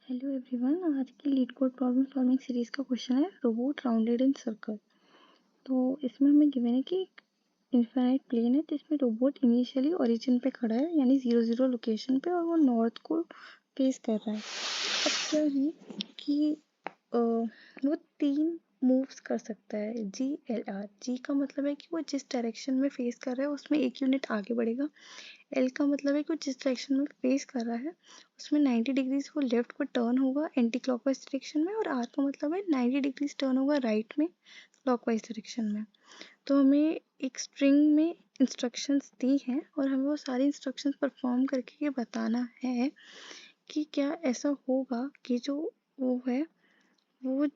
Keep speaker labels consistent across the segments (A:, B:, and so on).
A: Hello everyone, आज की leet code problem solving series का क्वेश्चन है रोबोट राउंडेड इन सर्कल। तो इसमें हमें गिवन है कि इनफाइनाइट प्लेन है जिसमें रोबोट इनिशियली ओरिजिन पे खड़ा है यानी 0 0 लोकेशन पे और वो नॉर्थ को फेस कर रहा है। अब क्या है कि वो 3 मूव्स कर सकता है GLR। जी का मतलब है कि वो जिस डायरेक्शन में फेस कर रहा है उसमें 1 यूनिट आगे बढ़ेगा। एल का मतलब है कि वो जिस डायरेक्शन में फेस कर रहा है उसमें 90 डिग्रीज वो लेफ्ट को टर्न होगा एंटी क्लॉकवाइज डायरेक्शन में, और आर का मतलब है 90 डिग्रीज टर्न होगा राइट में क्लॉकवाइज डायरेक्शन में। तो हमें एक स्ट्रिंग में इंस्ट्रक्शंस दी हैं और हमें वो सारी इंस्ट्रक्शंस परफॉर्म करके ये बताना है कि क्या ऐसा होगा कि जो वो है वो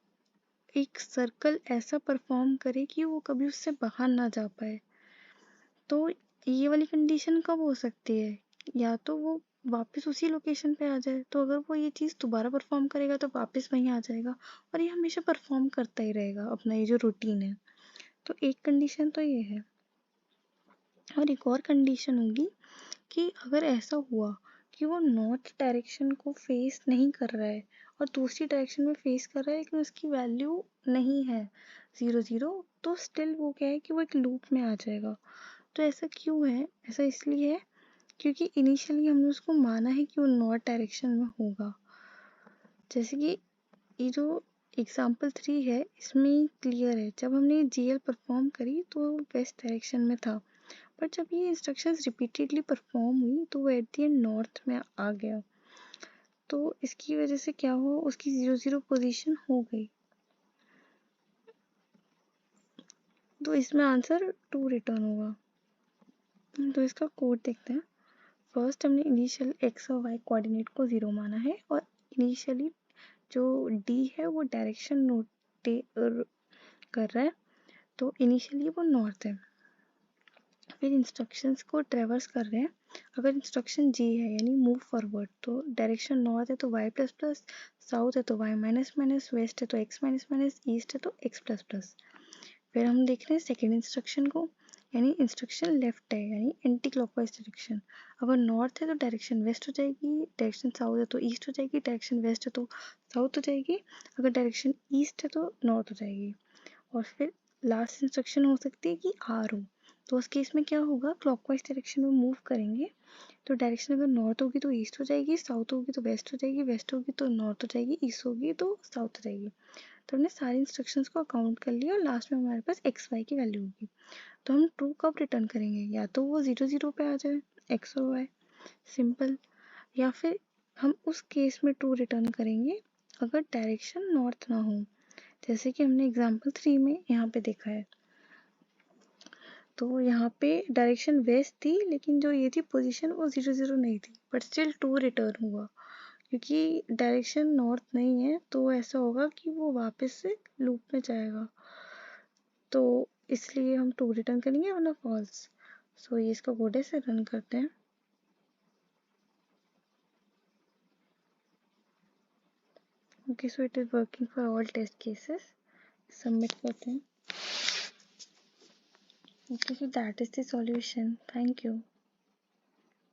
A: एक सर्कल ऐसा परफॉर्म करे कि वो कभी उससे बाहर ना जा पाए। तो ये वाली कंडीशन कब हो सकती है? या तो वो वापस उसी लोकेशन पे आ जाए, तो अगर वो ये चीज़ दोबारा परफॉर्म करेगा तो वापस वहीं आ जाएगा और ये हमेशा परफॉर्म करता ही रहेगा अपना ये जो रूटीन है। तो एक कंडीशन तो ये है, और एक और कंडीशन होगी कि अगर ऐसा हुआ कि वो नॉर्थ डायरेक्शन को फेस नहीं कर रहा है और दूसरी डायरेक्शन में फेस कर रहा है लेकिन उसकी वैल्यू नहीं है 0 0, तो स्टिल वो क्या है कि वो एक लूप में आ जाएगा। तो ऐसा क्यों है? ऐसा इसलिए है क्योंकि इनिशियली हमने उसको माना है कि वो नॉर्थ डायरेक्शन में होगा। जैसे कि ये जो एग्जाम्पल 3 है इसमें क्लियर है, जब हमने GL परफॉर्म करी तो वो वेस्ट डायरेक्शन में था, पर जब ये इंस्ट्रक्शंस रिपीटेडली परफॉर्म हुई तो वो एट द एंड नॉर्थ में आ गया। तो इसकी वजह से क्या हुआ, उसकी 0 0 पोजीशन हो गई। तो इसमें आंसर 2 रिटर्न होगा। तो इसका कोड देखते हैं। फर्स्ट हमने इनिशियल x और y कोऑर्डिनेट को 0 माना है और इनिशियली जो D है वो डायरेक्शन नोट कर रहा है, तो इनिशियली वो नॉर्थ है। फिर इंस्ट्रक्शंस को ट्रेवर्स कर रहे हैं। अगर इंस्ट्रक्शन G है यानी मूव फॉरवर्ड, तो डायरेक्शन नॉर्थ है तो y प्लस प्लस, साउथ है तो y माइनस माइनस, वेस्ट है तो x माइनस माइनस, ईस्ट है तो x प्लस प्लस। फिर हम देख रहे हैं सेकेंड इंस्ट्रक्शन को, यानी इंस्ट्रक्शन लेफ्ट है यानी एंटी क्लॉकवाइज डायरेक्शन। अगर नॉर्थ है तो डायरेक्शन वेस्ट हो जाएगी, डायरेक्शन साउथ है तो ईस्ट हो जाएगी, डायरेक्शन वेस्ट है तो साउथ हो जाएगी, अगर डायरेक्शन ईस्ट है तो नॉर्थ हो जाएगी। और फिर लास्ट इंस्ट्रक्शन हो सकती है कि आर हो, तो उस केस में क्या होगा, क्लॉकवाइज डायरेक्शन में मूव करेंगे तो डायरेक्शन अगर नॉर्थ होगी तो ईस्ट हो जाएगी, साउथ होगी तो वेस्ट हो जाएगी, वेस्ट होगी तो नॉर्थ हो जाएगी, ईस्ट होगी तो साउथ हो जाएगी। तो हमने सारे इंस्ट्रक्शंस को अकाउंट कर लिया और लास्ट में हमारे पास एक्स वाई की वैल्यू होगी। तो हम ट्रू कब रिटर्न करेंगे, या तो वो 0 0 पे आ जाए एक्स और वाई, सिंपल, या फिर हम उस केस में ट्रू रिटर्न करेंगे अगर डायरेक्शन नॉर्थ ना हो, जैसे कि हमने एग्जाम्पल 3 में यहाँ पे देखा है। तो यहाँ पे डायरेक्शन वेस्ट थी लेकिन जो ये थी पोजीशन वो 0 0 नहीं थी, बट स्टिल 2 रिटर्न हुआ क्योंकि डायरेक्शन नॉर्थ नहीं है, तो ऐसा होगा कि वो वापस से लूप में जाएगा, तो इसलिए हम 2 रिटर्न करेंगे वरना फॉल्स। सो ये इसका कोड है, इसे रन करते हैं। Okay, so it is working for all test cases. Submit करते हैं। Okay, so that is the solution. Thank you.